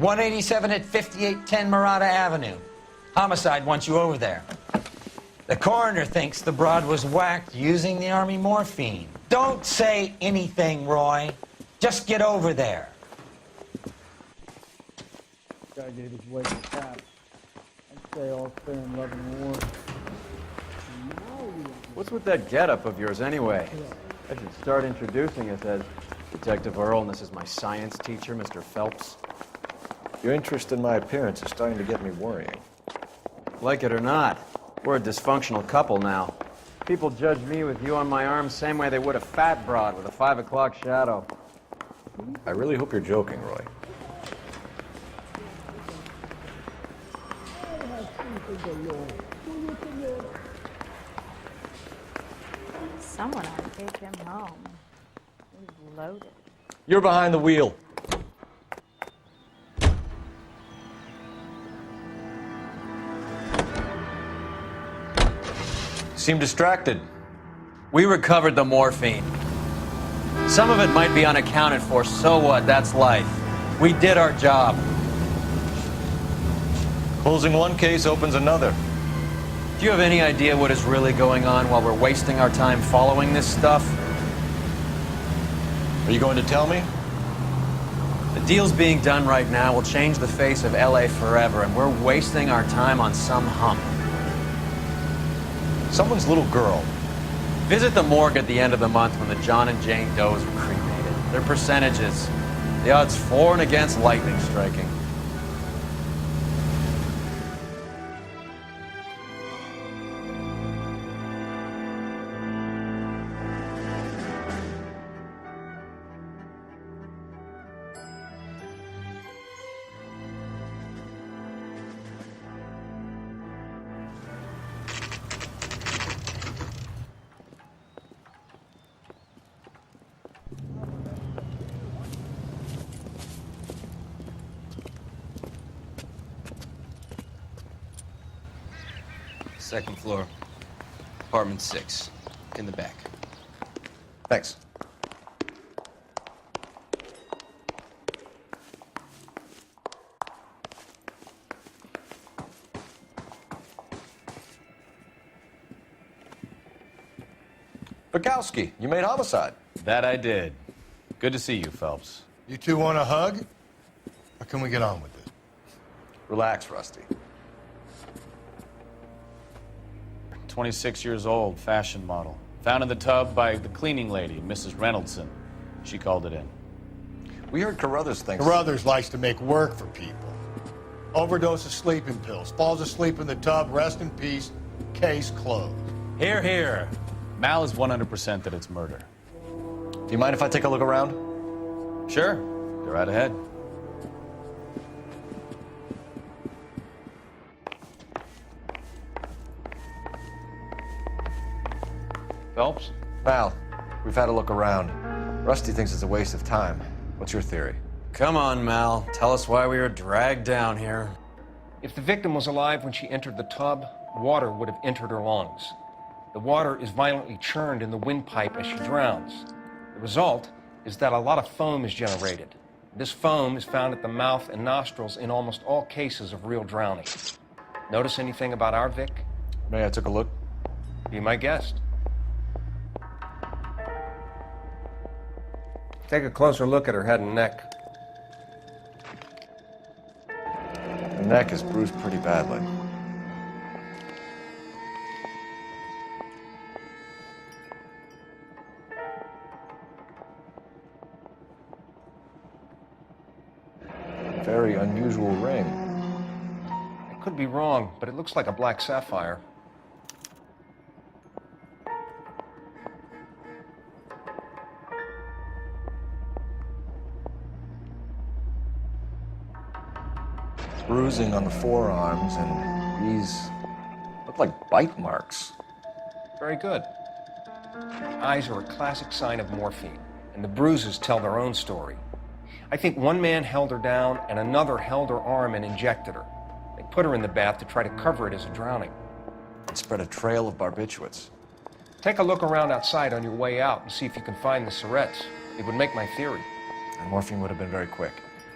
187 at 5810 Murata Avenue. Homicide wants you over there. The coroner thinks the broad was whacked using the Army morphine. Don't say anything, Roy. Just get over there. Guy gave his weight in cap. I'd say all fair in love and war. What's with that getup of yours anyway? I should start introducing us as Detective Earl, and this is my science teacher, Mr. Phelps. Your interest in my appearance is starting to get me worrying. Like it or not, we're a dysfunctional couple now. People judge me with you on my arm same way they would a fat broad with a 5 o'clock shadow. I really hope you're joking, Roy. Someone ought to take him home. He's loaded. You're behind the wheel. Seem distracted. We recovered the morphine. Some of it might be unaccounted for, so what? That's life. We did our job. Closing one case opens another. Do you have any idea what is really going on while we're wasting our time following this stuff? Are you going to tell me? The deals being done right now will change the face of LA forever, and we're wasting our time on some hump. Someone's little girl. Visit the morgue at the end of the month when the John and Jane Does were cremated. Their percentages. The odds for and against lightning striking. Second floor, apartment 6, in the back. Thanks. Bukowski, you made homicide. That I did. Good to see you, Phelps. You two want a hug? Or can we get on with it? Relax, Rusty. 26 years old, fashion model. Found in the tub by the cleaning lady, Mrs. Reynoldson. She called it in. We heard Carruthers thinks... Carruthers likes to make work for people. Overdose of sleeping pills. Falls asleep in the tub. Rest in peace. Case closed. Here, here. Mal is 100% that it's murder. Do you mind if I take a look around? Sure. Go right ahead. Phelps? Mal, we've had a look around. Rusty thinks it's a waste of time. What's your theory? Come on, Mal. Tell us why we were dragged down here. If the victim was alive when she entered the tub, water would have entered her lungs. The water is violently churned in the windpipe as she drowns. The result is that a lot of foam is generated. This foam is found at the mouth and nostrils in almost all cases of real drowning. Notice anything about our Vic? May I took a look? Be my guest. Take a closer look at her head and neck. Her neck is bruised pretty badly. Very unusual ring. I could be wrong, but it looks like a black sapphire. Bruising on the forearms, and these look like bite marks. Very good. The eyes are a classic sign of morphine, and the bruises tell their own story. I think one man held her down and another held her arm and injected her. They put her in the bath to try to cover it as a drowning. It spread a trail of barbiturates. Take a look around outside on your way out and see if you can find the syrettes. It would make my theory. And morphine would have been very quick.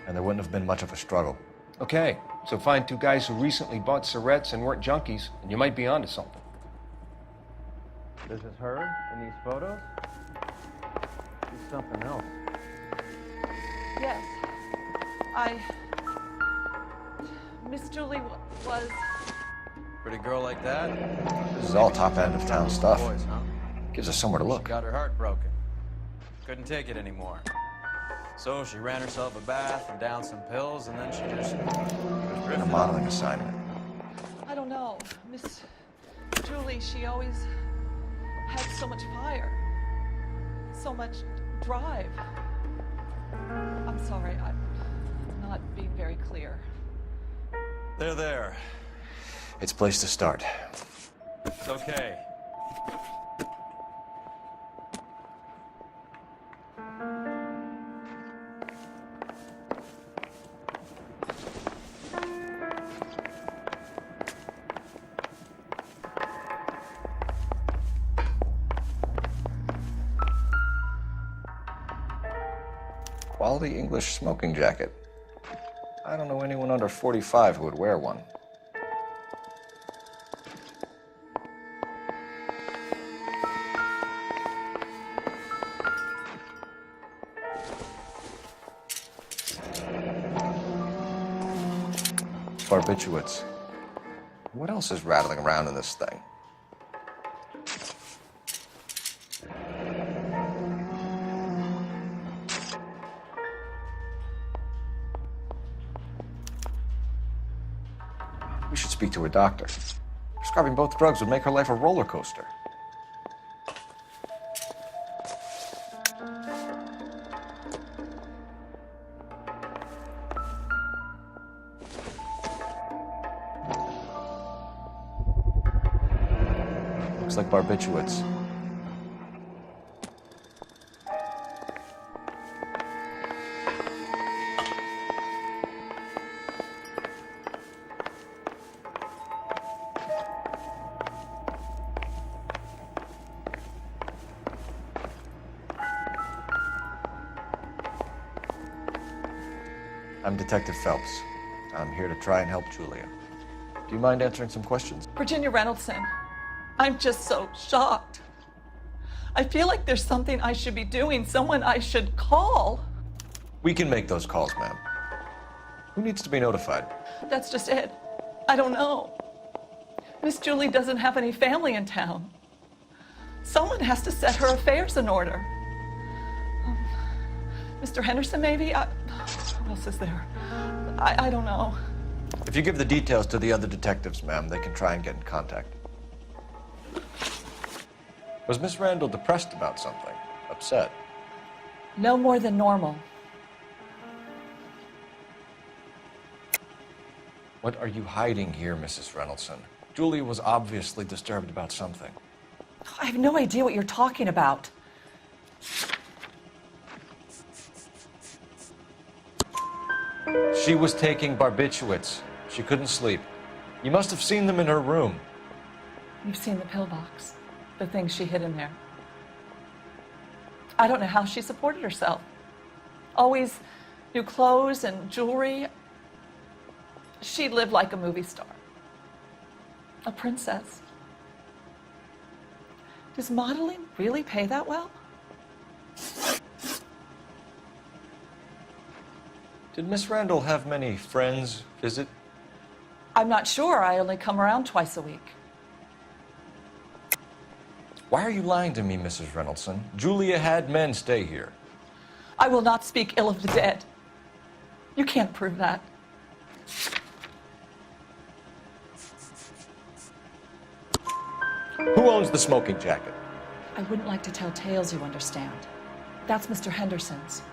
and there wouldn't have been much of a struggle. Okay, so find two guys who recently bought cigarettes and weren't junkies, and you might be onto something. This is her in these photos? She's something else. Yes. Miss Julie was... Pretty girl like that? This is all top end of town stuff. Boys, huh? Gives us somewhere to She look. got her heart broken. Couldn't take it anymore. So she ran herself a bath and downed some pills, and then she just was A drifting. modeling assignment. I don't know. Miss Julie, she always had so much fire. So much drive. I'm sorry, I'm not being very clear. There. It's a place to start. It's okay. Quality English smoking jacket. I don't know anyone under 45 who would wear one. Barbiturates. What else is rattling around in this thing? We should speak to a doctor. Prescribing both drugs would make her life a roller coaster. Looks like barbiturates. I'm Detective Phelps. I'm here to try and help Julia. Do you mind answering some questions? Virginia Reynoldson, I'm just so shocked. I feel like there's something I should be doing, someone I should call. We can make those calls, ma'am. Who needs to be notified? That's just it. I don't know. Miss Julie doesn't have any family in town. Someone has to set her affairs in order. Mr. Henderson, maybe? Who else is there? I don't know. If you give the details to the other detectives, ma'am, they can try and get in contact. Was Miss Randall depressed about something? Upset? No more than normal. What are you hiding here, Mrs. Reynoldson? Julia was obviously disturbed about something. I have no idea what you're talking about. She was taking barbiturates. She couldn't sleep. You must have seen them in her room. You've seen the pillbox, the things she hid in there. I don't know how she supported herself. Always new clothes and jewelry. She lived like a movie star. A princess. Does modeling really pay that well? Did Miss Randall have many friends visit? I'm not sure. I only come around twice a week. Why are you lying to me, Mrs. Reynoldson? Julia had men stay here. I will not speak ill of the dead. You can't prove that. Who owns the smoking jacket? I wouldn't like to tell tales, you understand. That's Mr. Henderson's.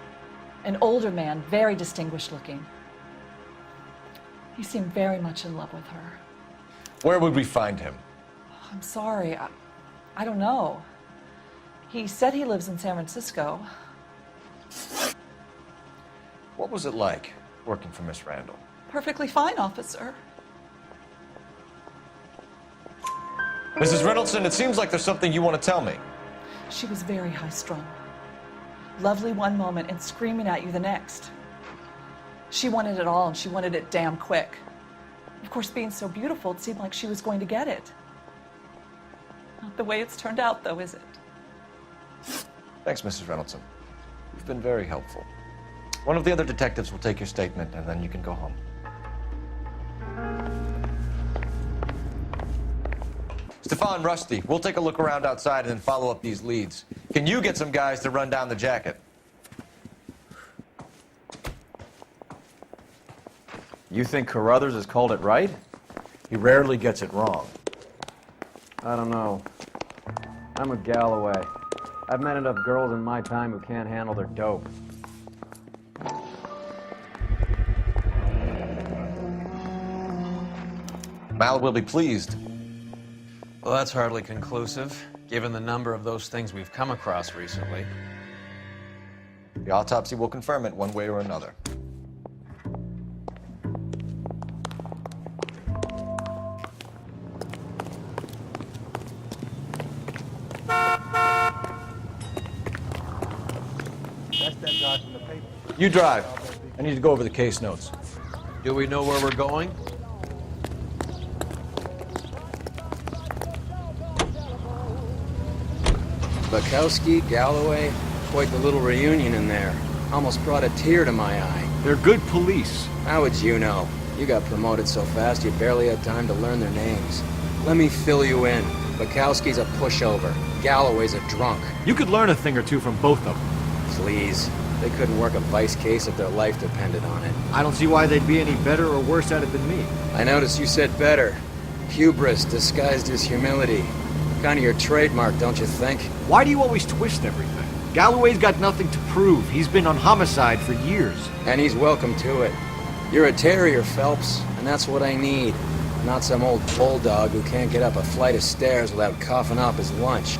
An older man, very distinguished looking. He seemed very much in love with her. Where would we find him? I'm sorry, I don't know. He said he lives in San Francisco. What was it like working for Miss Randall? Perfectly fine, officer. Mrs. Reynoldson, it seems like there's something you want to tell me. She was very high-strung. Lovely one moment and screaming at you the next. She wanted it all, and she wanted it damn quick. Of course, being so beautiful, it seemed like she was going to get it. Not the way it's turned out, though, is it? Thanks, Mrs. Reynoldson. You've been very helpful. One of the other detectives will take your statement, and then you can go home. Stefan, Rusty, we'll take a look around outside and then follow up these leads. Can you get some guys to run down the jacket? You think Carruthers has called it right? He rarely gets it wrong. I don't know. I'm with Galloway. I've met enough girls in my time who can't handle their dope. Mal will be pleased. Well, that's hardly conclusive, given the number of those things we've come across recently. The autopsy will confirm it one way or another. That's that guy from the paper. You drive. I need to go over the case notes. Do we know where we're going? Bukowski, Galloway, quite the little reunion in there. Almost brought a tear to my eye. They're good police. How would you know? You got promoted so fast you barely had time to learn their names. Let me fill you in. Bukowski's a pushover. Galloway's a drunk. You could learn a thing or two from both of them. Please. They couldn't work a vice case if their life depended on it. I don't see why they'd be any better or worse at it than me. I noticed you said better. Hubris disguised as humility. Kind of your trademark, don't you think? Why do you always twist everything? Galloway's got nothing to prove. He's been on homicide for years. And he's welcome to it. You're a terrier, Phelps, and that's what I need. Not some old bulldog who can't get up a flight of stairs without coughing up his lunch.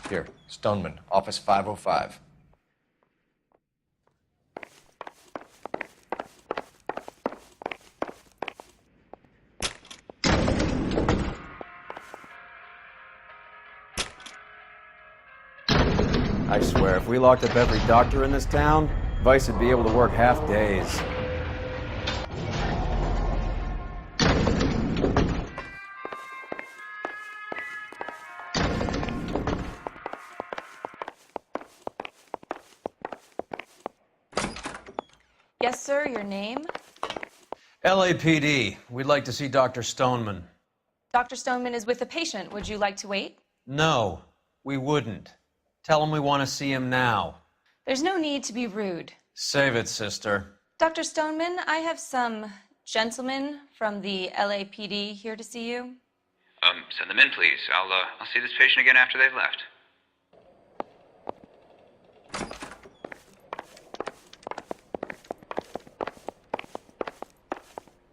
Here, Stoneman, office 505. I swear, if we locked up every doctor in this town, Vice would be able to work half days. Yes, sir, your name? LAPD. We'd like to see Dr. Stoneman. Dr. Stoneman is with a patient. Would you like to wait? No, we wouldn't. Tell him we want to see him now. There's no need to be rude. Save it, sister. Dr. Stoneman, I have some gentlemen from the LAPD here to see you. Send them in, please. I'll see this patient again after they've left.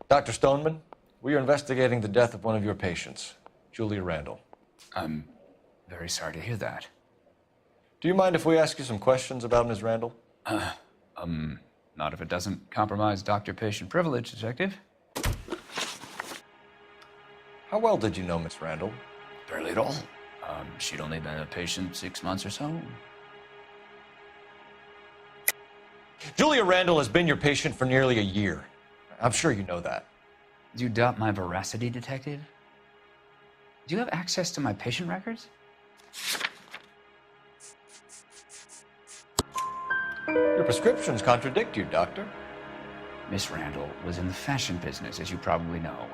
Dr. Stoneman, we are investigating the death of one of your patients, Julia Randall. I'm very sorry to hear that. Do you mind if we ask you some questions about Ms. Randall? Not if it doesn't compromise doctor-patient privilege, Detective. How well did you know Miss Randall? Barely at all. She'd only been a patient 6 months or so. Julia Randall has been your patient for nearly a year. I'm sure you know that. Do you doubt my veracity, Detective? Do you have access to my patient records? Your prescriptions contradict you, Doctor. Miss Randall was in the fashion business, as you probably know.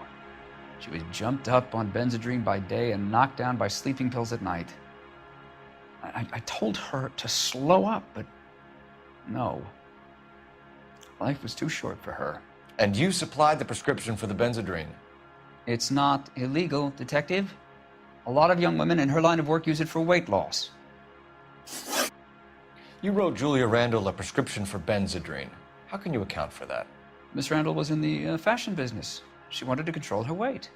She was jumped up on Benzedrine by day and knocked down by sleeping pills at night. I told her to slow up, but she wouldn't listen. She was a No. Life was too short for her. And you supplied the prescription for the Benzedrine. It's not illegal, Detective. A lot of young women in her line of work use it for weight loss. You wrote Julia Randall a prescription for Benzedrine. How can you account for that? Miss Randall was in the fashion business. She wanted to control her weight.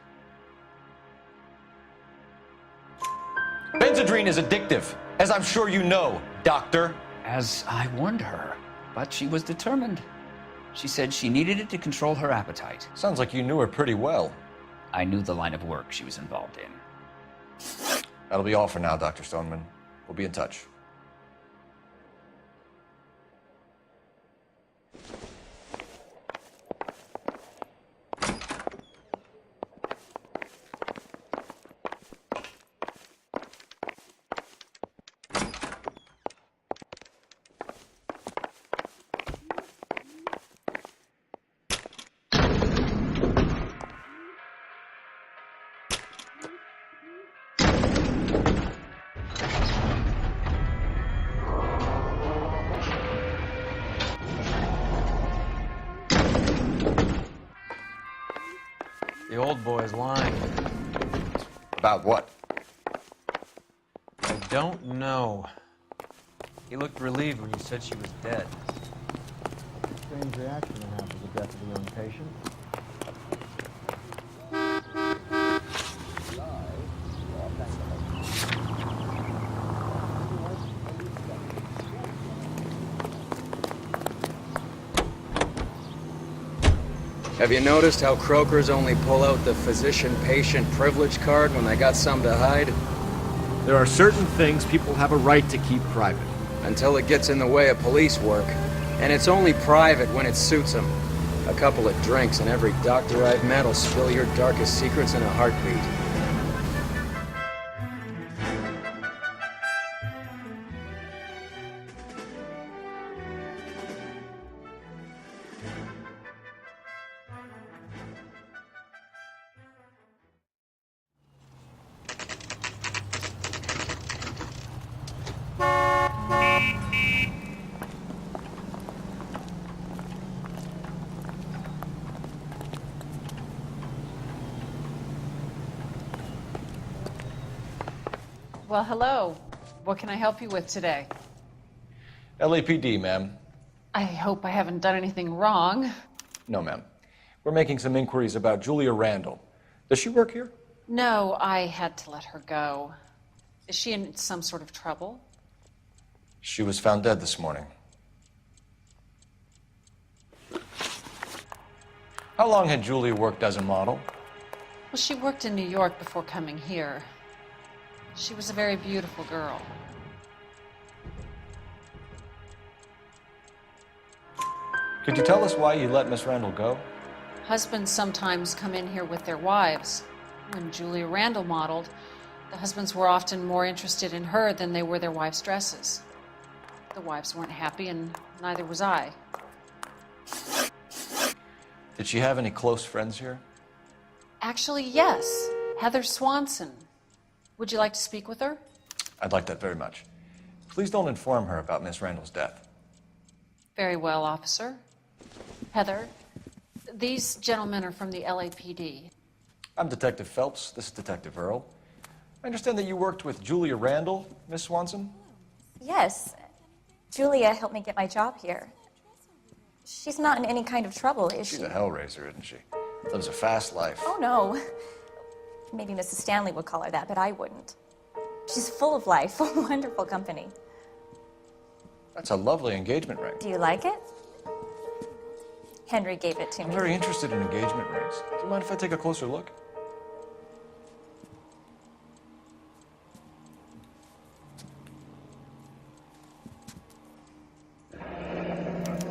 Benzedrine is addictive, as I'm sure you know, Doctor. As I warned her, but she was determined. She said she needed it to control her appetite. Sounds like you knew her pretty well. I knew the line of work she was involved in. That'll be all for now, Dr. Stoneman. We'll be in touch. The old boy's lying. About what? I don't know. He looked relieved when you said she was dead. Strange reaction to have to the death of a young patient. Have you noticed how croakers only pull out the physician-patient privilege card when they got something to hide? There are certain things people have a right to keep private. Until it gets in the way of police work. And it's only private when it suits them. A couple of drinks and every doctor I've met will spill your darkest secrets in a heartbeat. Well, hello. What can I help you with today? LAPD, ma'am. I hope I haven't done anything wrong. No, ma'am. We're making some inquiries about Julia Randall. Does she work here? No, I had to let her go. Is she in some sort of trouble? She was found dead this morning. How long had Julia worked as a model? Well, she worked in New York before coming here. She was a very beautiful girl. Could you tell us why you let Miss Randall go? Husbands sometimes come in here with their wives. When Julia Randall modeled, the husbands were often more interested in her than they were their wives' dresses. The wives weren't happy, and neither was I. Did she have any close friends here? Actually, yes. Heather Swanson. Would you like to speak with her? I'd like that very much. Please don't inform her about Miss Randall's death. Very well, officer. Heather, these gentlemen are from the LAPD. I'm Detective Phelps. This is Detective Earl. I understand that you worked with Julia Randall, Miss Swanson? Yes. Julia helped me get my job here. She's not in any kind of trouble, is she? She's a hellraiser, isn't she? Lives a fast life. Oh, no. Maybe Mrs. Stanley would call her that, but I wouldn't. She's full of life, wonderful company. That's a lovely engagement ring. Do you like it? Henry gave it to I'm me. very interested in engagement rings. Do you mind if I take a closer look?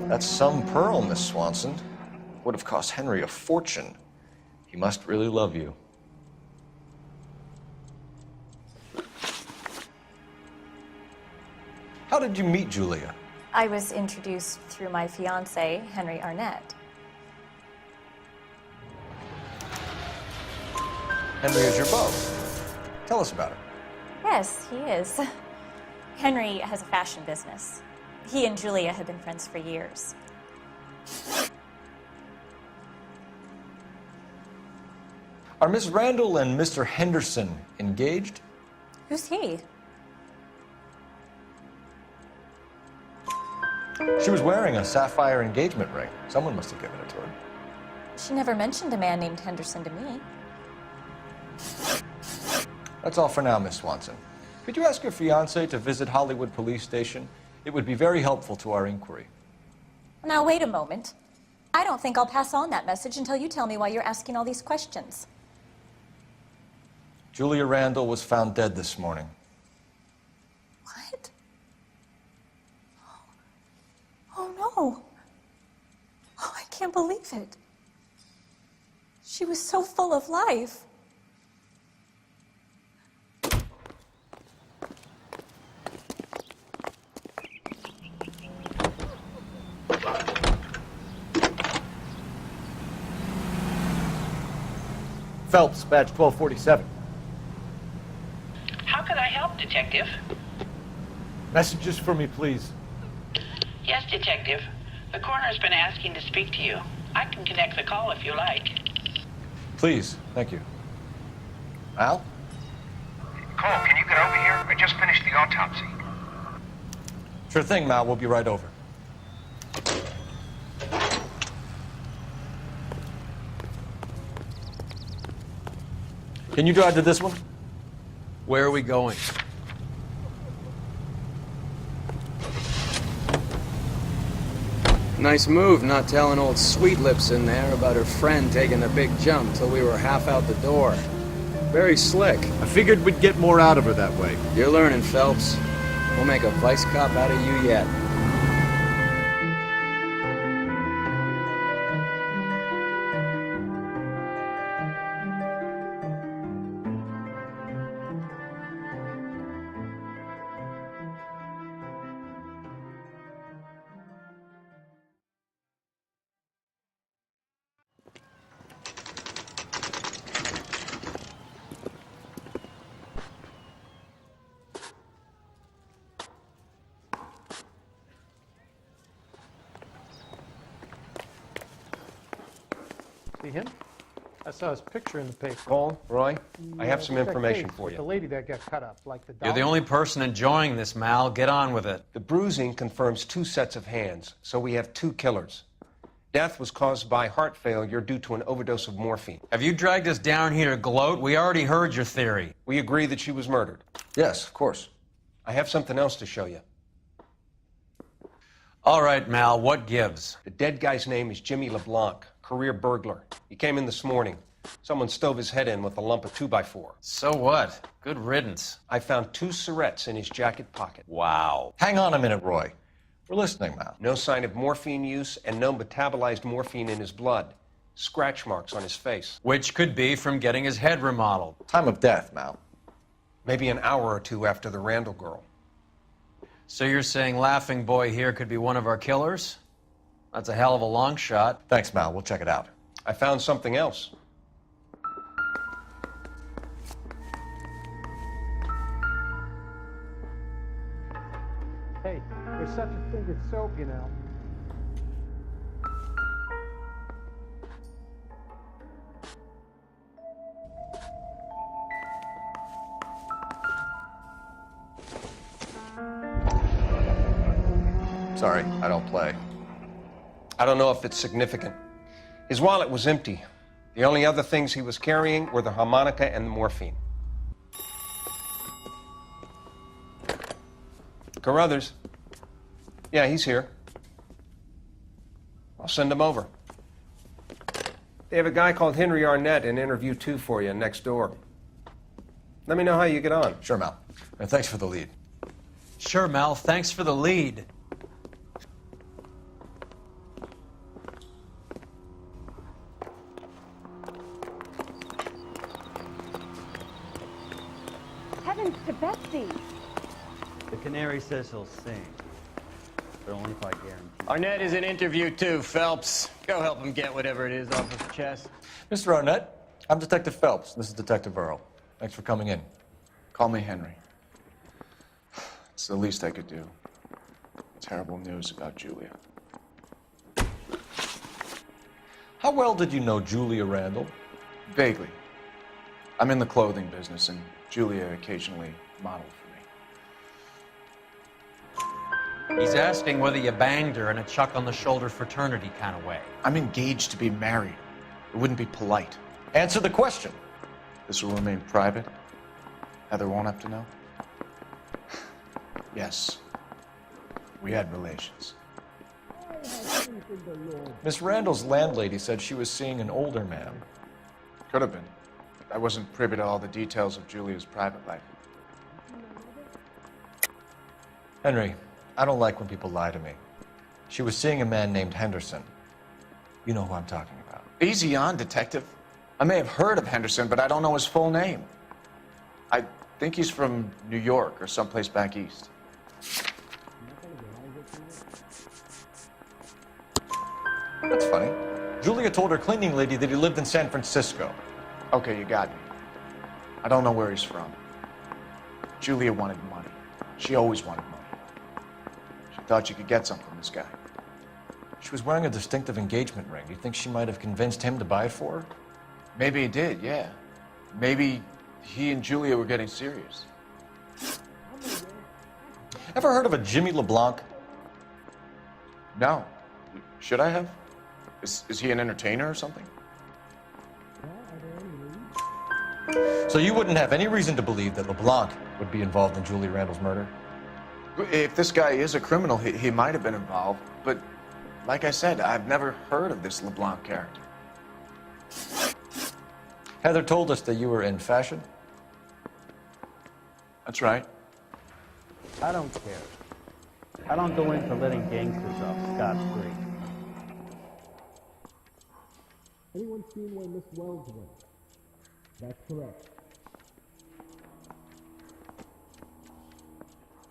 That's some pearl, Miss Swanson. Would have cost Henry a fortune. He must really love you. How did you meet Julia? I was introduced through my fiancé, Henry Arnett. Henry is your beau. Tell us about her. Yes, he is. Henry has a fashion business. He and Julia had been friends for years. Are Miss Randall and Mr. Henderson engaged? Who's he? She was wearing a sapphire engagement ring. Someone must have given it to her. She never mentioned a man named Henderson to me. That's all for now, Miss Swanson. Could you ask your fiancé to visit Hollywood Police Station? It would be very helpful to our inquiry. Now, wait a moment. I don't think I'll pass on that message until you tell me why you're asking all these questions. Julia Randall was found dead this morning. What? Oh, no. Oh, I can't believe it. She was so full of life. Phelps, badge 1247. How can I help, Detective? Messages for me, please. Yes, Detective. The coroner's been asking to speak to you. I can connect the call if you like. Please, thank you. Al? Cole, can you get over here? I just finished the autopsy. Sure thing, Mal. We'll be right over. Can you drive to this one? Where are we going? Nice move not telling old Sweet Lips in there about her friend taking the big jump till we were half out the door. Very slick. I figured we'd get more out of her that way. You're learning, Phelps. We'll make a vice cop out of you yet. See him? I saw his picture in the paper. Cole, Roy, I have some That information case for with you. The lady that got cut up, like the You're the only person enjoying this, Mal. Get on with it. The bruising confirms 2 sets of hands, so we have 2 killers. Death was caused by heart failure due to an overdose of morphine. Have you dragged us down here to gloat? We already heard your theory. We agree that she was murdered. Yes, of course. I have something else to show you. All right, Mal, what gives? The dead guy's name is Jimmy LeBlanc, career burglar. He came in this morning. Someone stove his head in with a lump of 2x4. So what? Good riddance. I found 2 syrettes in his jacket pocket. Wow. Hang on a minute, Roy. We're listening, Mal. No sign of morphine use and no metabolized morphine in his blood. Scratch marks on his face. Which could be from getting his head remodeled. Time of death, Mal. Maybe an hour or 2 after the Randall girl. So you're saying Laughing Boy here could be one of our killers? That's a hell of a long shot. Thanks, Mal. We'll check it out. I found something else. Hey, there's such a thing as soap, you know. Sorry, I don't play. I don't know if it's significant. His wallet was empty. The only other things he was carrying were the harmonica and the morphine. Carruthers. Yeah, he's here. I'll send him over. They have a guy called Henry Arnett in interview 2 for you next door. Let me know how you get on. Sure, Mal. And thanks for the lead. Sure, Mal. Thanks for the lead. Heavens to Betsy! The canary says he'll sing, but only if I guarantee. Arnett is in interview 2, Phelps. Go help him get whatever it is off his chest. Mr. Arnett, I'm Detective Phelps. This is Detective Earl. Thanks for coming in. Call me Henry. It's the least I could do. terrible news about Julia. How well did you know Julia Randall? Vaguely. I'm in the clothing business, and Julia occasionally modeled for me. He's asking whether you banged her in a chuck-on-the-shoulder fraternity kind of way. I'm engaged to be married. It wouldn't be polite. Answer the question. This will remain private. Heather won't have to know. Yes. We had relations. Miss Randall's landlady said she was seeing an older man. Could have been. I wasn't privy to all the details of Julia's private life. Henry, I don't like when people lie to me. She was seeing a man named Henderson. You know who I'm talking about. Easy on, detective. I may have heard of Henderson, but I don't know his full name. I think he's from New York or someplace back east. That's funny. Julia told her cleaning lady that he lived in San Francisco. Okay, you got me. I don't know where he's from. Julia wanted money. She always wanted money. She thought she could get something from this guy. She was wearing a distinctive engagement ring. Do you think she might have convinced him to buy it for her? Maybe he did, yeah. Maybe he and Julia were getting serious. Ever heard of a Jimmy LeBlanc? No. Should I have? Is he an entertainer or something? So you wouldn't have any reason to believe that LeBlanc would be involved in Julia Randall's murder? If this guy is a criminal, he might have been involved. But like I said, I've never heard of this LeBlanc character. Heather told us that you were in fashion. That's right. I don't care. I don't go into letting gangsters off scot-free. Anyone seen where Miss Wells went? That's correct.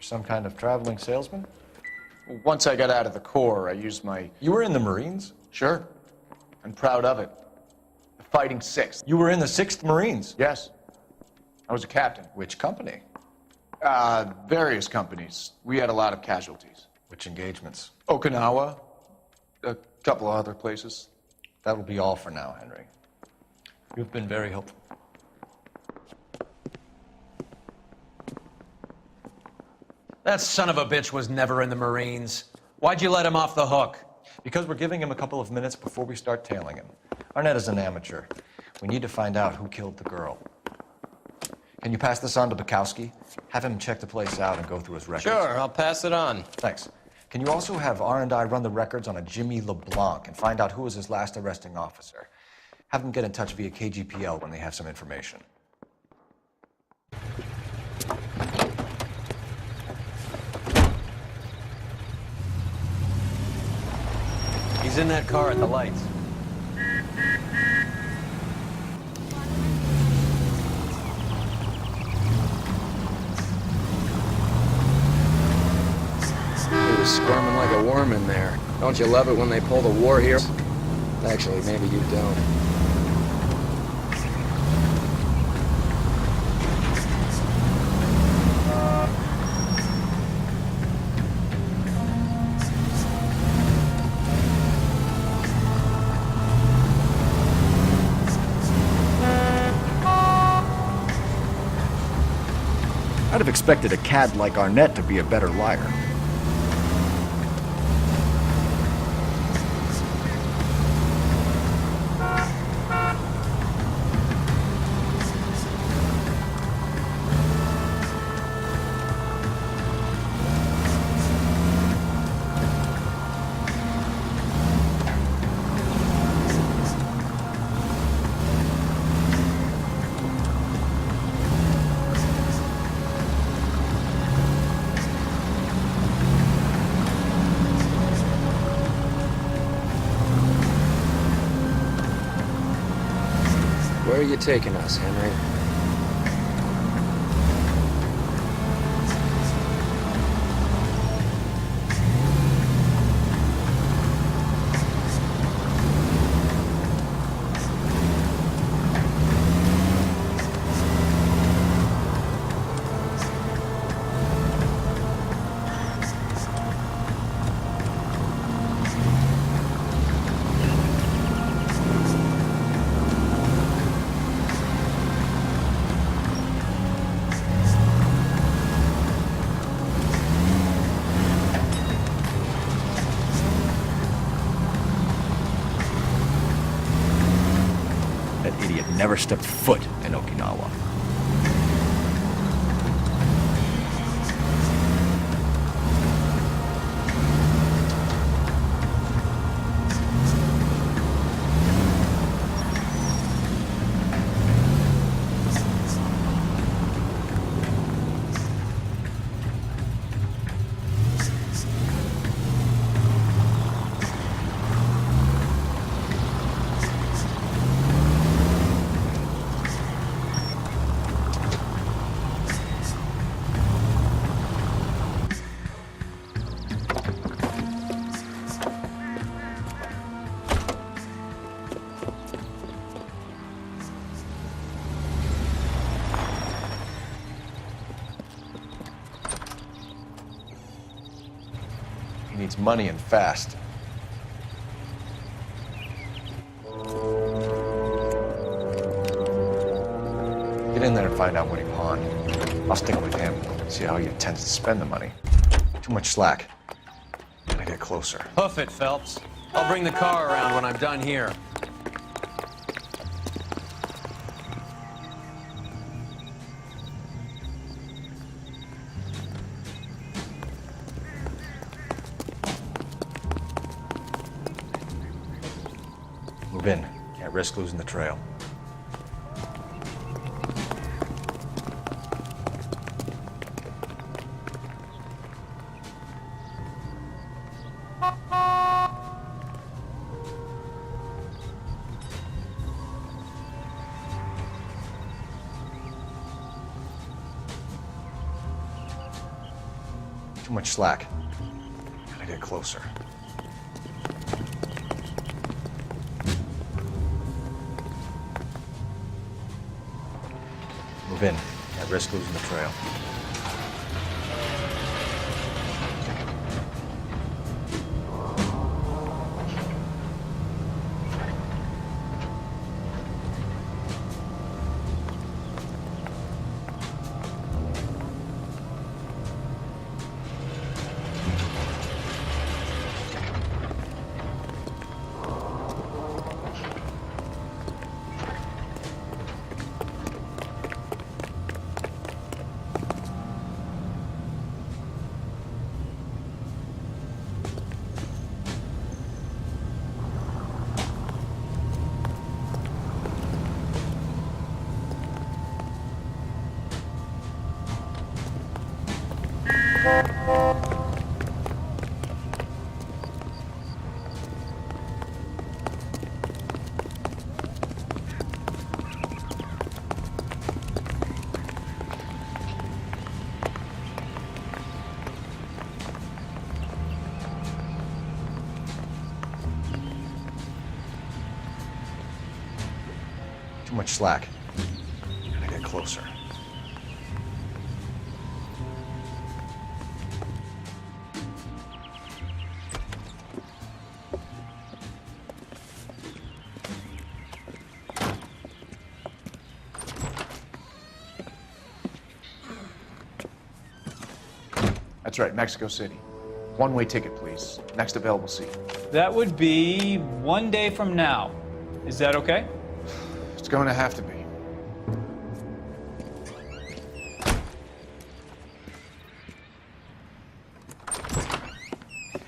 Some kind of traveling salesman? Once I got out of the Corps, I used my... You were in the Marines? Sure. I'm proud of it. The Fighting Sixth. You were in the 6th Marines? Yes. I was a captain. Which company? Various companies. We had a lot of casualties. Which engagements? Okinawa. A couple of other places. That will be all for now, Henry. You've been very helpful. That son of a bitch was never in the Marines. Why'd you let him off the hook? Because we're giving him a couple of minutes before we start tailing him. Arnett is an amateur. We need to find out who killed the girl. Can you pass this on to Bukowski? Have him check the place out and go through his records. Sure, I'll pass it on. Thanks. Can you also have R&I run the records on a Jimmy LeBlanc and find out who was his last arresting officer? Have them get in touch via KGPL when they have some information. He's in that car at the lights. He was squirming like a worm in there. Don't you love it when they pull the war here? Actually, maybe you don't. I'd have expected a cad like Arnett to be a better liar. Where are you taking us, Henry? who never stepped foot in Okinawa. He needs money and fast. Get in there and find out what he pawned. I'll stick with him, see how he intends to spend the money. Too much slack. Gotta get closer. Hoof it, Phelps. I'll bring the car around when I'm done here. Move in. Can't risk losing the trail. Too much slack. Gotta get closer. Move in. Can't risk losing the trail. Too much slack. Gotta get closer. That's right, Mexico City. One-way ticket, please. Next available seat. That would be 1 day from now. Is that okay? It's going to have to be.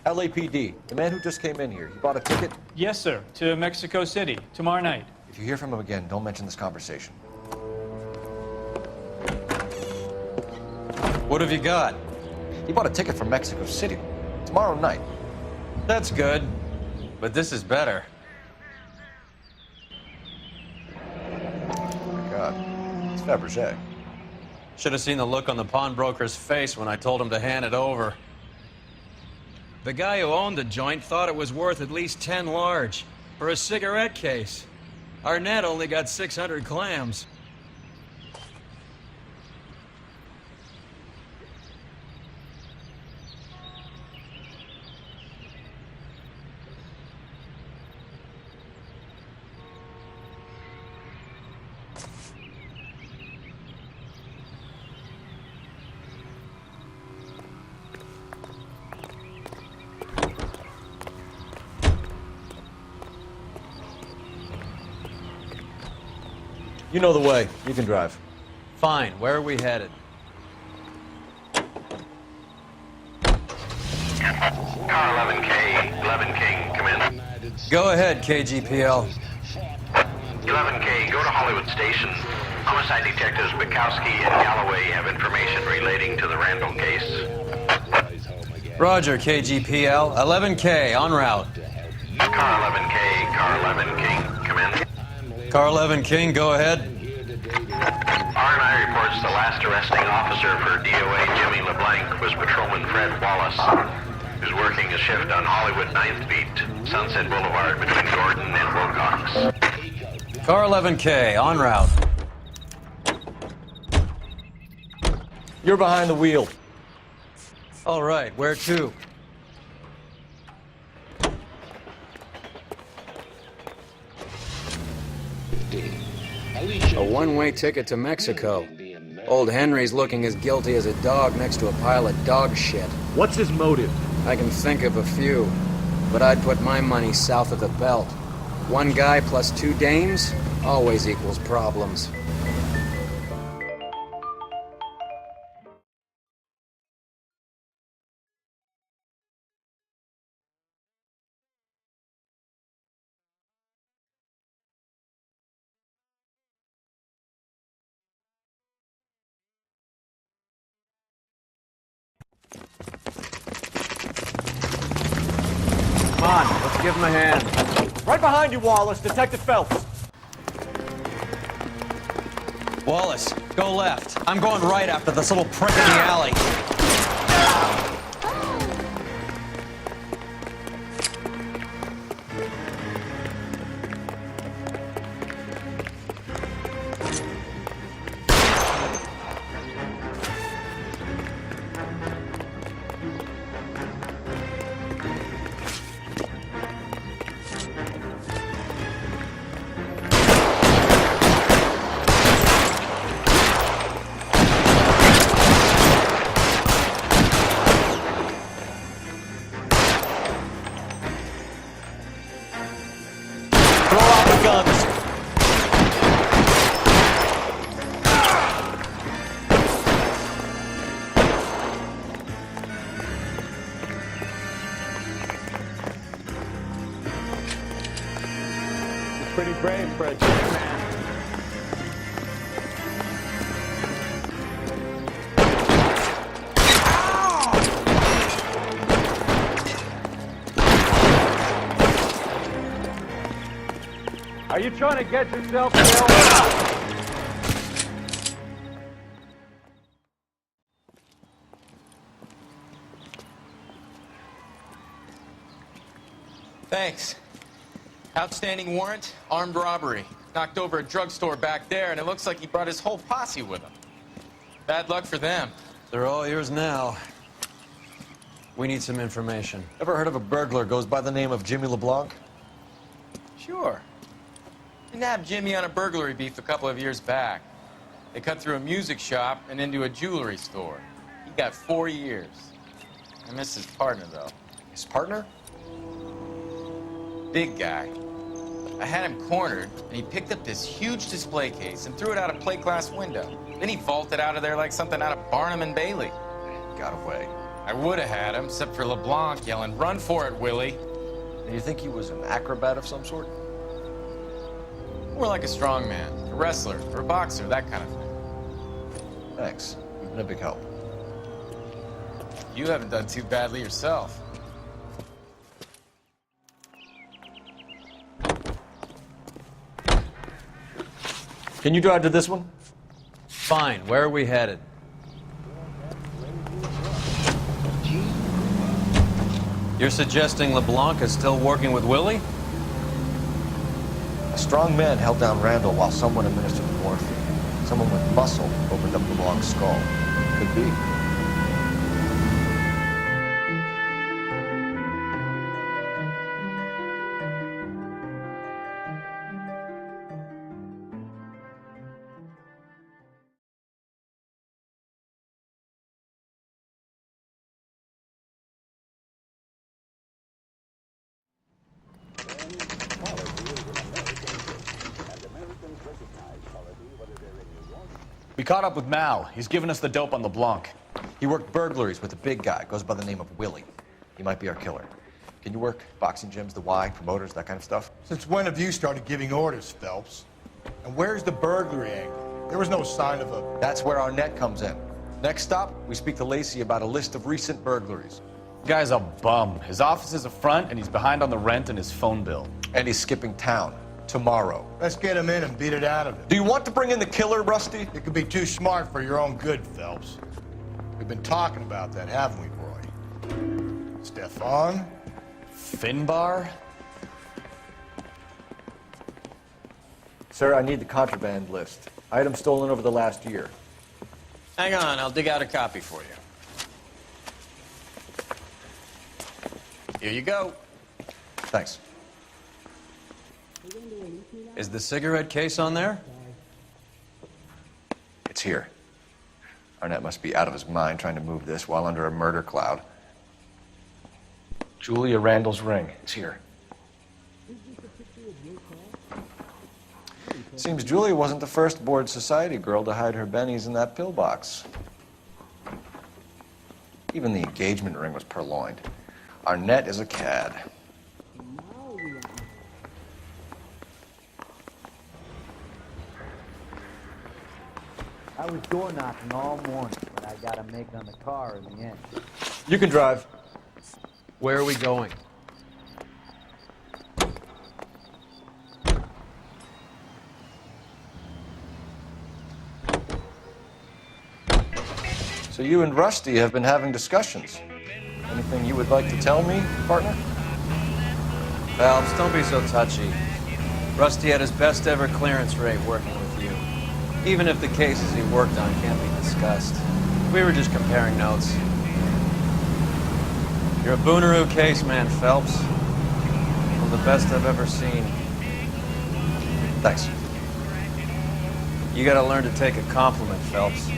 LAPD, the man who just came in here, he bought a ticket? Yes, sir. To Mexico City, tomorrow night. If you hear from him again, don't mention this conversation. What have you got? He bought a ticket for Mexico City. Tomorrow night. That's good, but this is better. Oh my God, it's Fabergé. Should have seen the look on the pawnbroker's face when I told him to hand it over. The guy who owned the joint thought it was worth at least 10 large for a cigarette case. Our net only got 600 clams. You know the way. You can drive. Fine. Where are we headed? Car 11K, 11 King, come in. Go ahead, KGPL. 11K, go to Hollywood Station. Homicide detectives Bukowski and Galloway have information relating to the Randall case. Roger, KGPL. 11K, en route. Car 11K, car 11 King, come in. Car 11 King, go ahead. R&I reports the last arresting officer for DOA Jimmy LeBlanc was Patrolman Fred Wallace, who's working a shift on Hollywood 9th Beat, Sunset Boulevard between Gordon and Wilcox. Car 11K, en route. You're behind the wheel. All right, where to? A one-way ticket to Mexico. Old Henry's looking as guilty as a dog next to a pile of dog shit. What's his motive? I can think of a few, but I'd put my money south of the belt. One guy plus two dames always equals problems. Come on, let's give him a hand. Right behind you, Wallace. Detective Phelps. Wallace, go left. I'm going right after this little prick in the alley. Pretty brave for a chick man. Are you trying to get yourself killed? Thanks. Outstanding warrant, armed robbery. Knocked over a drugstore back there, and it looks like he brought his whole posse with him. Bad luck for them. They're all yours now. We need some information. Ever heard of a burglar goes by the name of Jimmy LeBlanc? Sure. We nabbed Jimmy on a burglary beef a couple of years back. They cut through a music shop and into a jewelry store. He got 4 years. I miss his partner, though. His partner? Big guy. I had him cornered, and he picked up this huge display case and threw it out a plate glass window. Then he vaulted out of there like something out of Barnum and Bailey. Got away. I would have had him, except for LeBlanc yelling, "Run for it, Willie!" Do you think he was an acrobat of some sort? More like a strongman, a wrestler, or a boxer, that kind of thing. Thanks. You've been a big help. You haven't done too badly yourself. Can you drive to this one? Fine. Where are we headed? You're suggesting LeBlanc is still working with Willie? A strong man held down Randall while someone administered morphine. Someone with muscle opened up LeBlanc's skull. Could be. We caught up with Mal. He's given us the dope on LeBlanc. He worked burglaries with a big guy, goes by the name of Willie. He might be our killer. Can you work boxing gyms, the Y, promoters, that kind of stuff? Since when have you started giving orders, Phelps? And where's the burglary angle? There was no sign of a... That's where our net comes in. Next stop, we speak to Lacey about a list of recent burglaries. Guy's a bum. His office is a front, and he's behind on the rent and his phone bill. And he's skipping town tomorrow. Let's get him in and beat it out of him. Do you want to bring in the killer, Rusty? It could be too smart for your own good, Phelps. We've been talking about that, haven't we, Roy? Stefan? Finbar? Sir, I need the contraband list. Items stolen over the last year. Hang on, I'll dig out a copy for you. Here you go. Thanks. Is the cigarette case on there? It's here. Arnett must be out of his mind trying to move this while under a murder cloud. Julia Randall's ring. It's here. Seems Julia wasn't the first bored society girl to hide her bennies in that pillbox. Even the engagement ring was purloined. Arnett is a cad. I was door knocking all morning, but I got a make on the car in the end. You can drive. Where are we going? So you and Rusty have been having discussions. Anything you would like to tell me, partner? Phelps, don't be so touchy. Rusty had his best ever clearance rate working with you. Even if the cases he worked on can't be discussed. We were just comparing notes. You're a Booneroo case man, Phelps. One of the best I've ever seen. Thanks. You gotta learn to take a compliment, Phelps.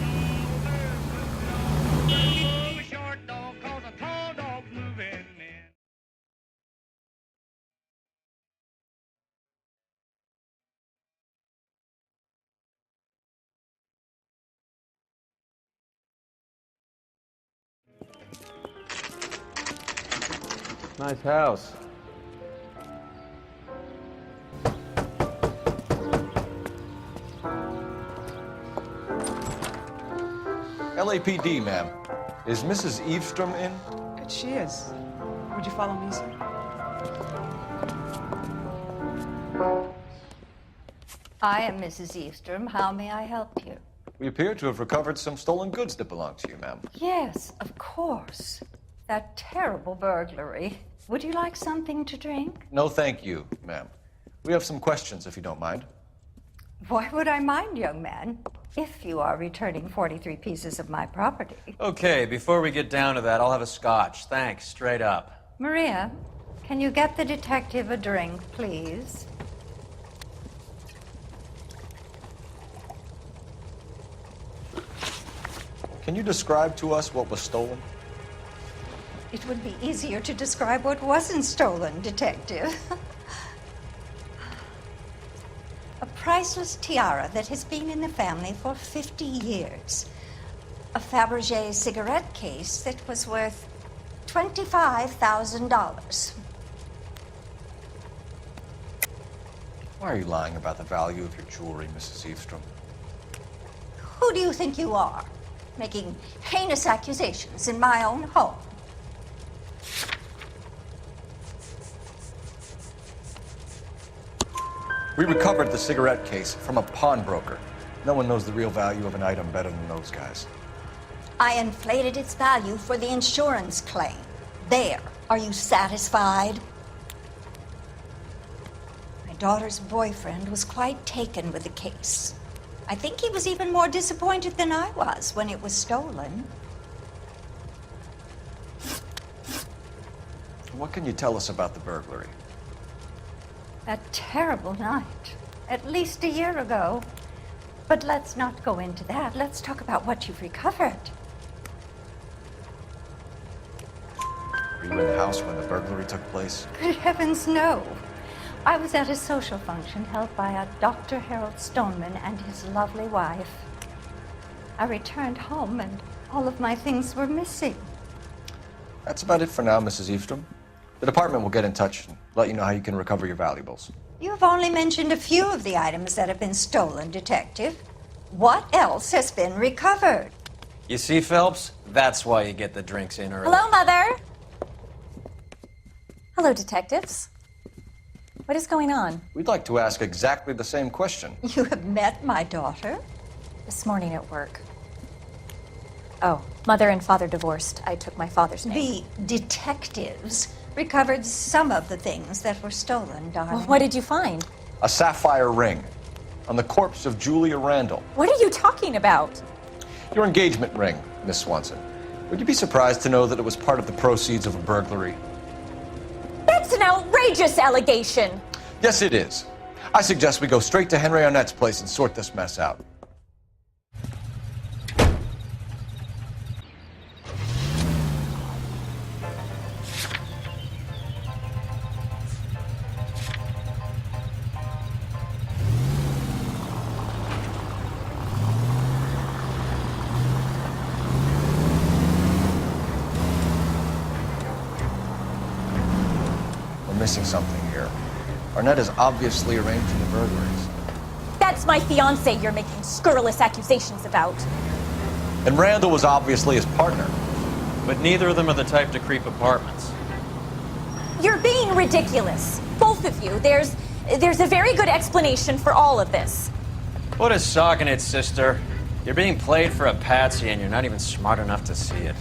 Nice house. LAPD, ma'am. Is Mrs. Eavestrom in? She is. Would you follow me, sir? I am Mrs. Eavestrom. How may I help you? We appear to have recovered some stolen goods that belong to you, ma'am. Yes, of course. That terrible burglary. Would you like something to drink? No, thank you, ma'am. We have some questions, if you don't mind. Why would I mind, young man, if you are returning 43 pieces of my property? Okay, before we get down to that, I'll have a scotch. Thanks, straight up. Maria, can you get the detective a drink, please? Can you describe to us what was stolen? It would be easier to describe what wasn't stolen, Detective. A priceless tiara that has been in the family for 50 years. A Fabergé cigarette case that was worth $25,000. Why are you lying about the value of your jewelry, Mrs. Eavestrom? Who do you think you are, making heinous accusations in my own home? We recovered the cigarette case from a pawnbroker. No one knows the real value of an item better than those guys. I inflated its value for the insurance claim. There. Are you satisfied? My daughter's boyfriend was quite taken with the case. I think he was even more disappointed than I was when it was stolen. What can you tell us about the burglary? That terrible night, at least a year ago. But let's not go into that. Let's talk about what you've recovered. Were you in the house when the burglary took place? Good heavens, no. I was at a social function held by a Dr. Harold Stoneman and his lovely wife. I returned home and all of my things were missing. That's about it for now, Mrs. Eastrom. The department will get in touch and let you know how you can recover your valuables. You've only mentioned a few of the items that have been stolen, Detective. What else has been recovered? You see, Phelps? That's why you get the drinks in early. Hello, Mother. Hello, detectives. What is going on? We'd like to ask exactly the same question. You have met my daughter? This morning at work. Oh, mother and father divorced. I took my father's name. The detectives recovered some of the things that were stolen, darling. Well, what did you find? A sapphire ring on the corpse of Julia Randall. What are you talking about? Your engagement ring, Miss Swanson. Would you be surprised to know that it was part of the proceeds of a burglary? That's an outrageous allegation. Yes, it is. I suggest we go straight to Henry Arnett's place and sort this mess out. Missing something here. Arnett is obviously arranging the burglaries. That's my fiance you're making scurrilous accusations about. And Randall was obviously his partner. But neither of them are the type to creep apartments. You're being ridiculous. Both of you. There's a very good explanation for all of this. Put a sock in it, sister. You're being played for a patsy and you're not even smart enough to see it.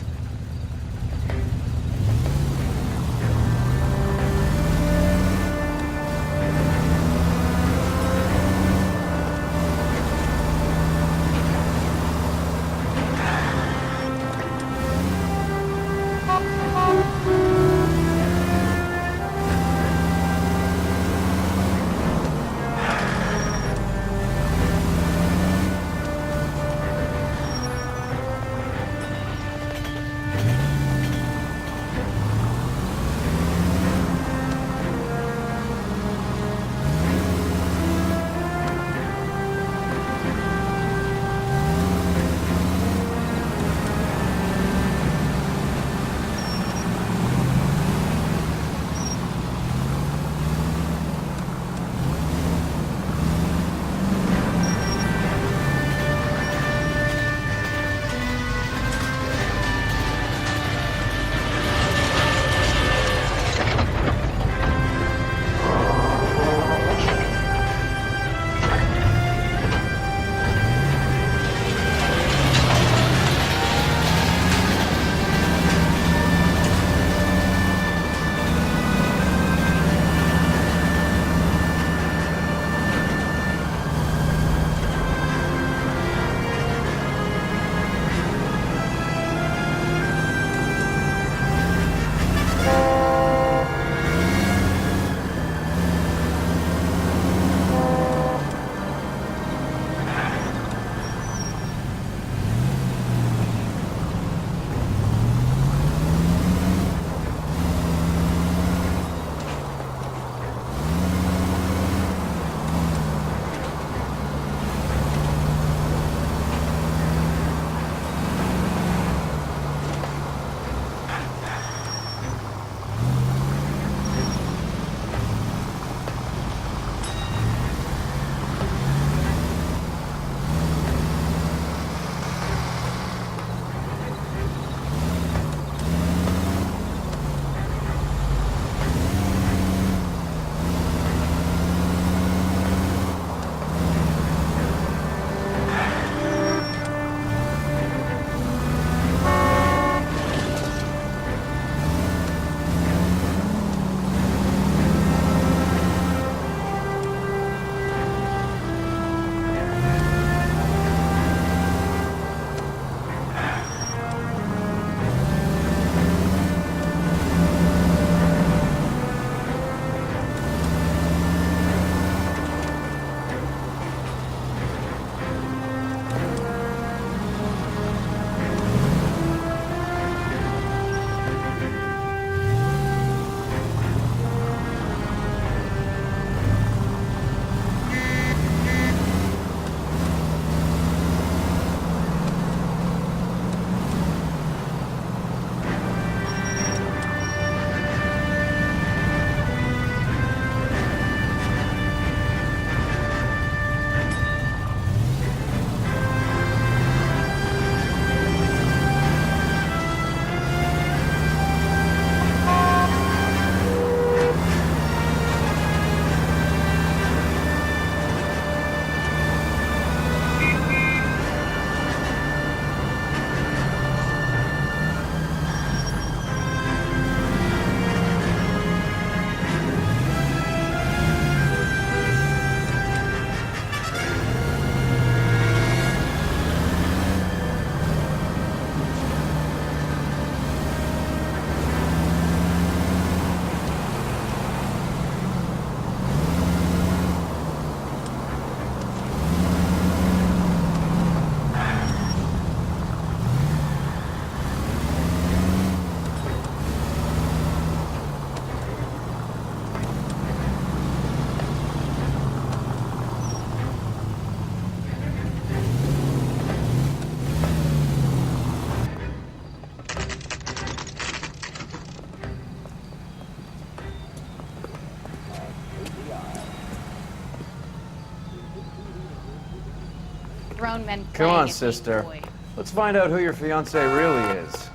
grown men Come playing on, a big sister. boy. Let's find out who your fiance really is.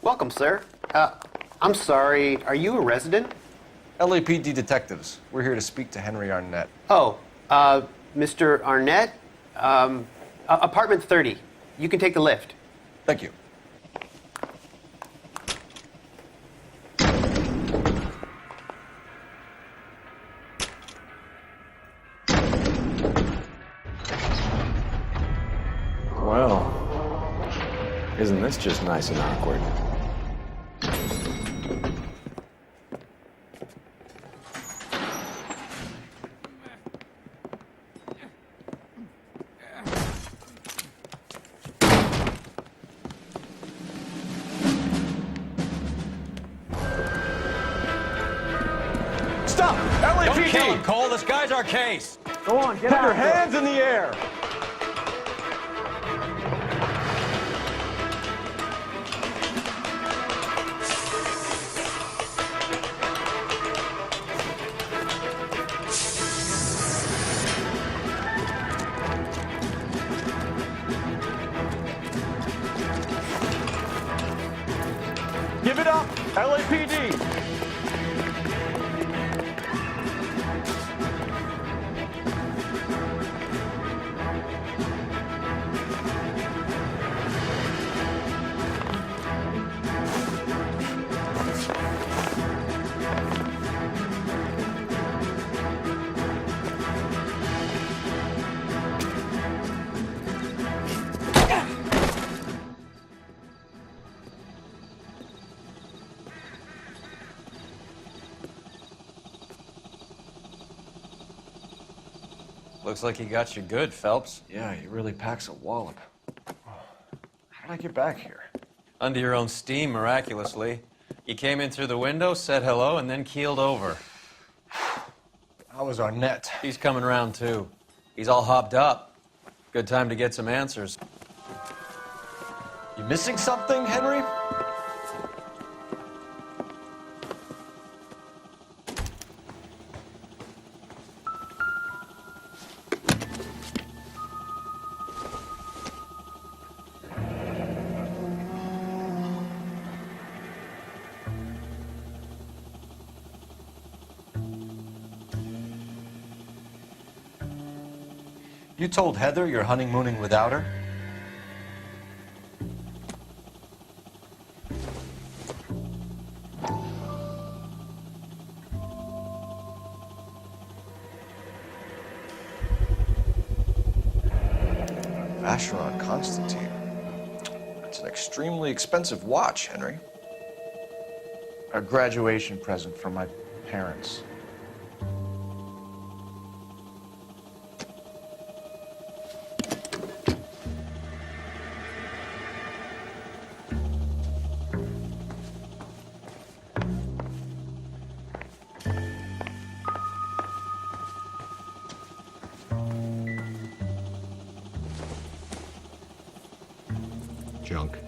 Welcome, sir. I'm sorry, are you a resident? LAPD detectives. We're here to speak to Henry Arnett. Oh, Mr. Arnett? Apartment 30. You can take the lift. Thank you. Well, isn't this just nice and awkward? Stop! Don't kill him, LAPD! Cole. This guy's our case. Go on, get out. Put your hands in the air! Give it up, LAPD! Looks like he got you good, Phelps. Yeah, he really packs a wallop. How did I get back here? Under your own steam, miraculously. You came in through the window, said hello, and then keeled over. How was Arnett? He's coming round, too. He's all hopped up. Good time to get some answers. You missing something, Henry? You told Heather you're honeymooning without her? Vacheron Constantine. That's an extremely expensive watch, Henry. A graduation present from my parents. Junk.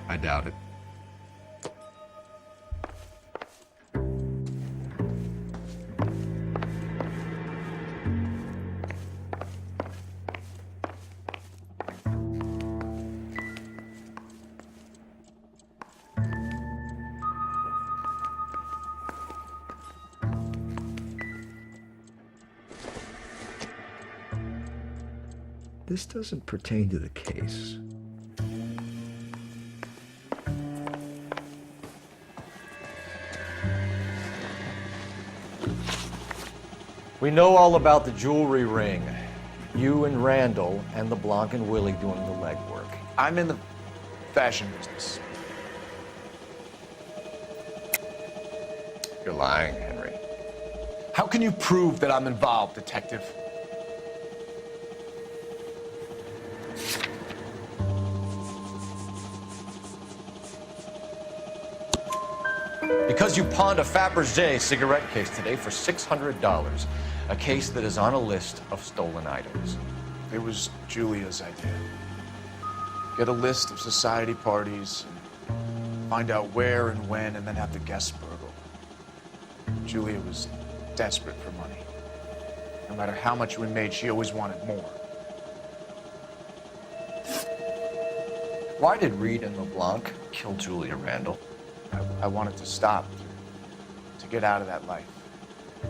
I doubt it. This doesn't pertain to the case. We know all about the jewelry ring. You and Randall and LeBlanc and Willie doing the legwork. I'm in the fashion business. You're lying, Henry. How can you prove that I'm involved, Detective? Because you pawned a Fabergé cigarette case today for $600. A case that is on a list of stolen items. It was Julia's idea. Get a list of society parties, and find out where and when, and then have the guests burgle. Julia was desperate for money. No matter how much we made, she always wanted more. Why did Reed and LeBlanc kill Julia Randall? I wanted to stop, to get out of that life. I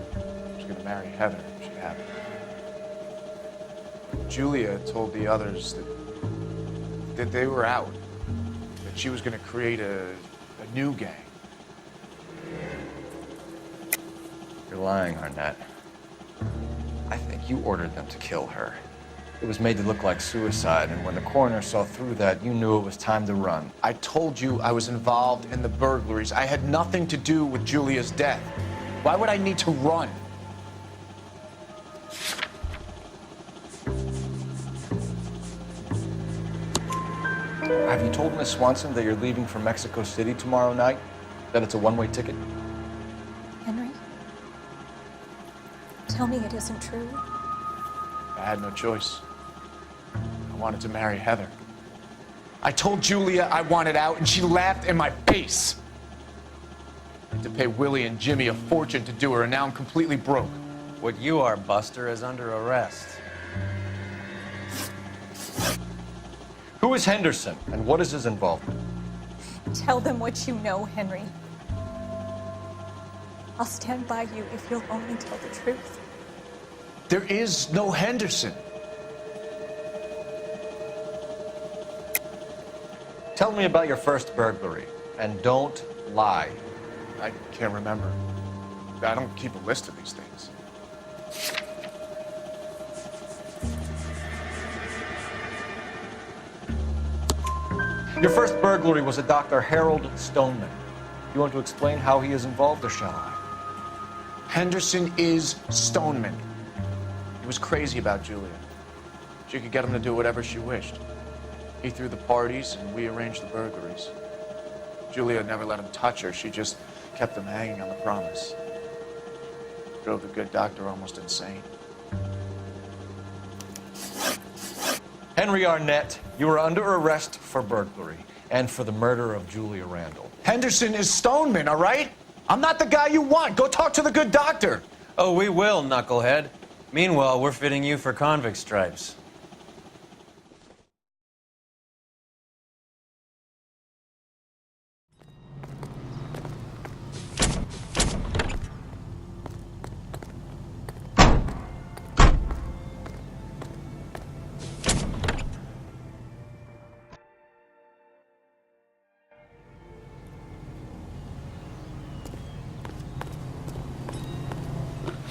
was going to marry Heather if she had it. Julia told the others that they were out, that she was going to create a new gang. You're lying, Arnett. I think you ordered them to kill her. It was made to look like suicide, and when the coroner saw through that, you knew it was time to run. I told you I was involved in the burglaries. I had nothing to do with Julia's death. Why would I need to run? Have you told Miss Swanson that you're leaving for Mexico City tomorrow night? That it's a one-way ticket? Henry? Tell me it isn't true. I had no choice. I wanted to marry Heather. I told Julia I wanted out, and she laughed in my face. I had to pay Willie and Jimmy a fortune to do her, and now I'm completely broke. What you are, Buster, is under arrest. Who is Henderson, and what is his involvement? Tell them what you know, Henry. I'll stand by you if you'll only tell the truth. There is no Henderson. Tell me about your first burglary, and don't lie. I can't remember. I don't keep a list of these things. Your first burglary was a Dr. Harold Stoneman. You want to explain how he is involved, or shall I? Henderson is Stoneman. He was crazy about Julia. She could get him to do whatever she wished. He threw the parties, and we arranged the burglaries. Julia never let him touch her. She just kept him hanging on the promise. Drove the good doctor almost insane. Henry Arnett, you are under arrest for burglary and for the murder of Julia Randall. Henderson is Stoneman, all right? I'm not the guy you want. Go talk to the good doctor. Oh, we will, knucklehead. Meanwhile, we're fitting you for convict stripes.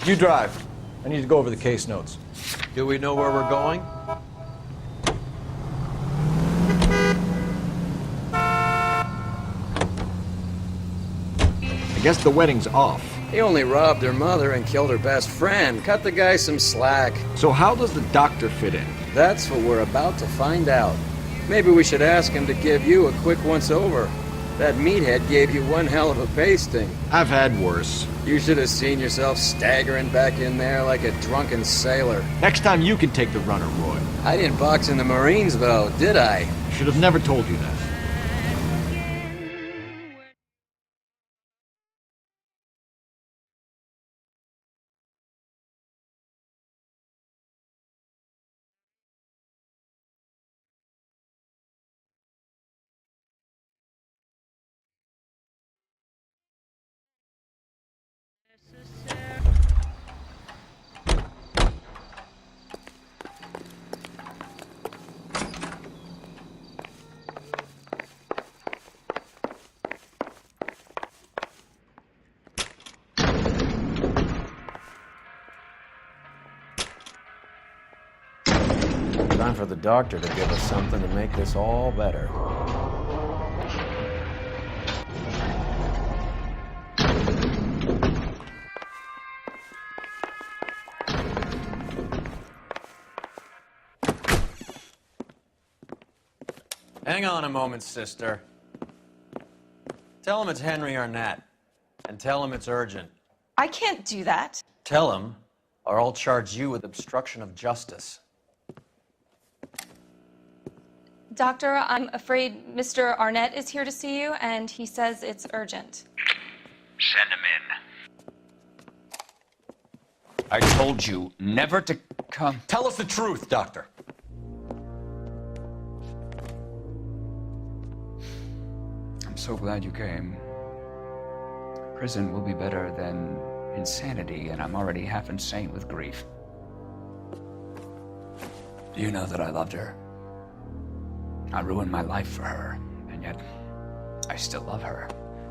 You drive. I need to go over the case notes. Do we know where we're going? I guess the wedding's off. He only robbed her mother and killed her best friend. Cut the guy some slack. So how does the doctor fit in? That's what we're about to find out. Maybe we should ask him to give you a quick once-over. That meathead gave you one hell of a pasting. I've had worse. You should have seen yourself staggering back in there like a drunken sailor. Next time you can take the runner, Roy. I didn't box in the Marines, though, did I? Should have never told you that. time for the doctor to give us something to make this all better. Hang on a moment, sister. Tell him it's Henry Arnett, and tell him it's urgent. I can't do that. Tell him, or I'll charge you with obstruction of justice. Doctor, I'm afraid Mr. Arnett is here to see you, and he says it's urgent. Send him in. I told you never to come. Tell us the truth, Doctor. I'm so glad you came. Prison will be better than insanity, and I'm already half insane with grief. Do you know that I loved her? I ruined my life for her, and yet I still love her.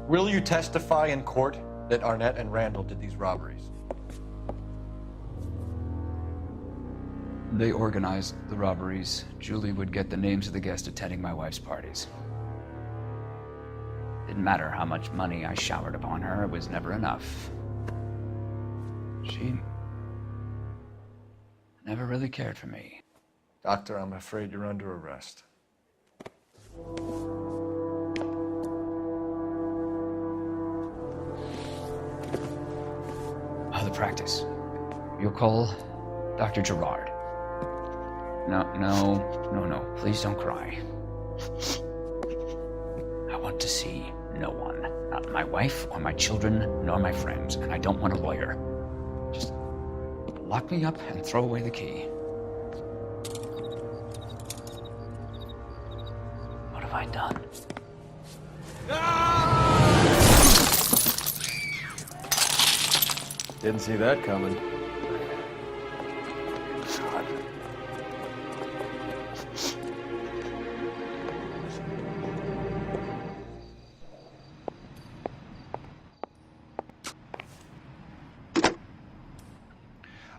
Will you testify in court that Arnett and Randall did these robberies? They organized the robberies. Julie would get the names of the guests attending my wife's parties. Didn't matter how much money I showered upon her, it was never enough. She never really cared for me. Doctor, I'm afraid you're under arrest. The practice. You'll call Dr. Gerard. No. Please don't cry. I want to see no one. Not my wife or my children, nor my friends. And I don't want a lawyer. Just lock me up and throw away the key. What have I done? Didn't see that coming.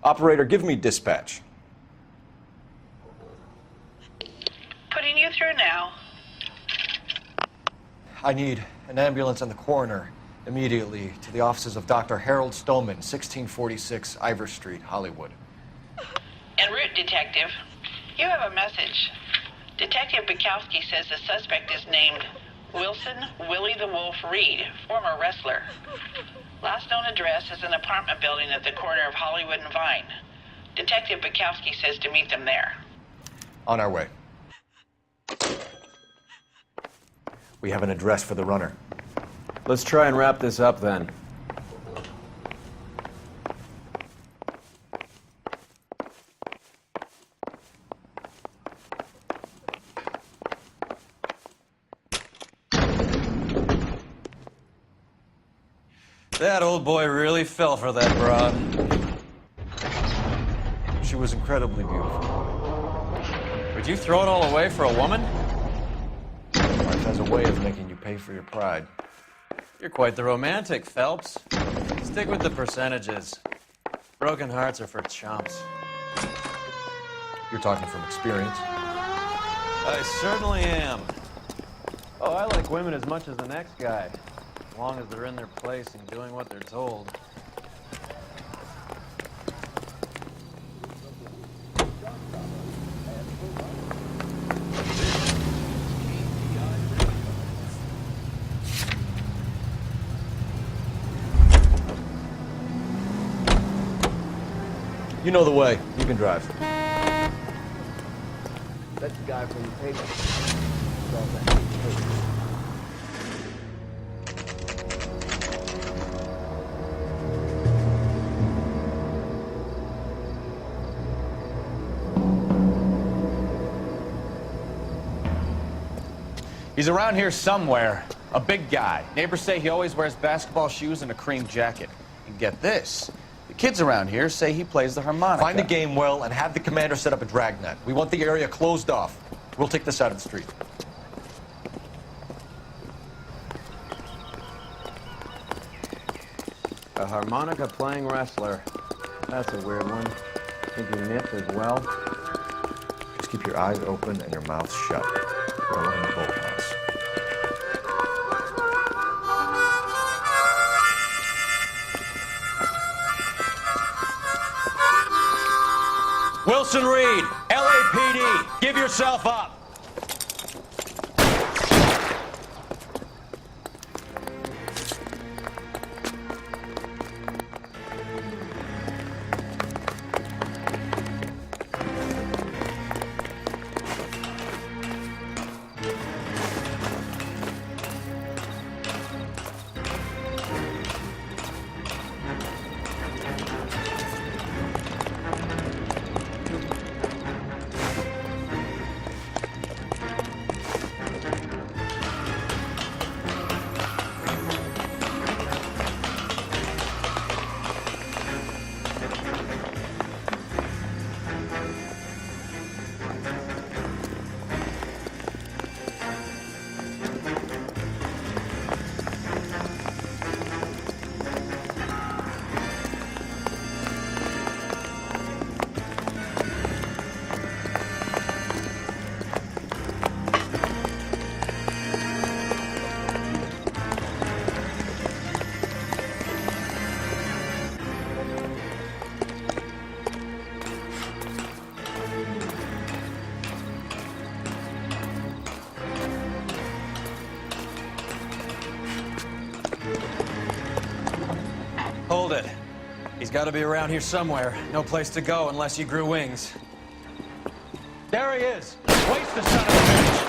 Operator, give me dispatch. Putting you through now. I need an ambulance and the coroner immediately to the offices of Dr. Harold Stoneman, 1646 Ivor Street, Hollywood. En route, Detective. You have a message. Detective Bukowski says the suspect is named Wilson Willie the Wolf Reed, former wrestler. Last known address is an apartment building at the corner of Hollywood and Vine. Detective Bukowski says to meet them there. On our way. We have an address for the runner. Let's try and wrap this up then. That old boy really fell for that broad. She was incredibly beautiful. Would you throw it all away for a woman? Life has a way of making you pay for your pride. You're quite the romantic, Phelps. Stick with the percentages. Broken hearts are for chumps. You're talking from experience. I certainly am. Oh, I like women as much as the next guy. As long as they're in their place and doing what they're told. You know the way. You can drive. That's the guy from the paper. He's around here somewhere. A big guy. Neighbors say he always wears basketball shoes and a cream jacket. And get this. The kids around here say he plays the harmonica. Find the game well and have the commander set up a dragnet. We want the area closed off. We'll take this out of the street. A harmonica playing wrestler. That's a weird one. Think he knits as well? Just keep your eyes open and your mouth shut. Roll in the bullhouse. Wilson Reed, LAPD, give yourself up. Hold it. He's got to be around here somewhere. No place to go unless you grew wings. There he is! Waste the son of a bitch!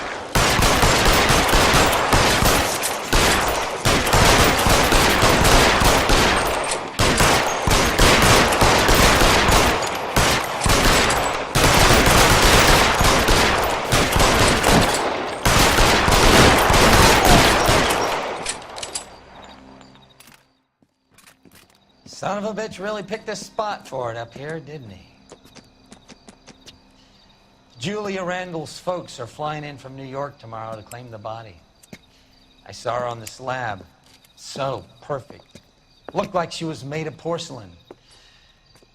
Son of a bitch really picked a spot for it up here, didn't he? Julia Randall's folks are flying in from New York tomorrow to claim the body. I saw her on the slab. So perfect. Looked like she was made of porcelain.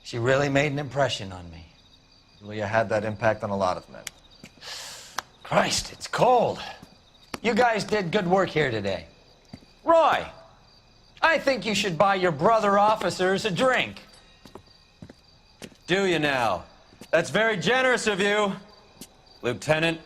She really made an impression on me. Julia had that impact on a lot of men. Christ, it's cold. You guys did good work here today. Roy! I think you should buy your brother officers a drink. Do you now? That's very generous of you, Lieutenant.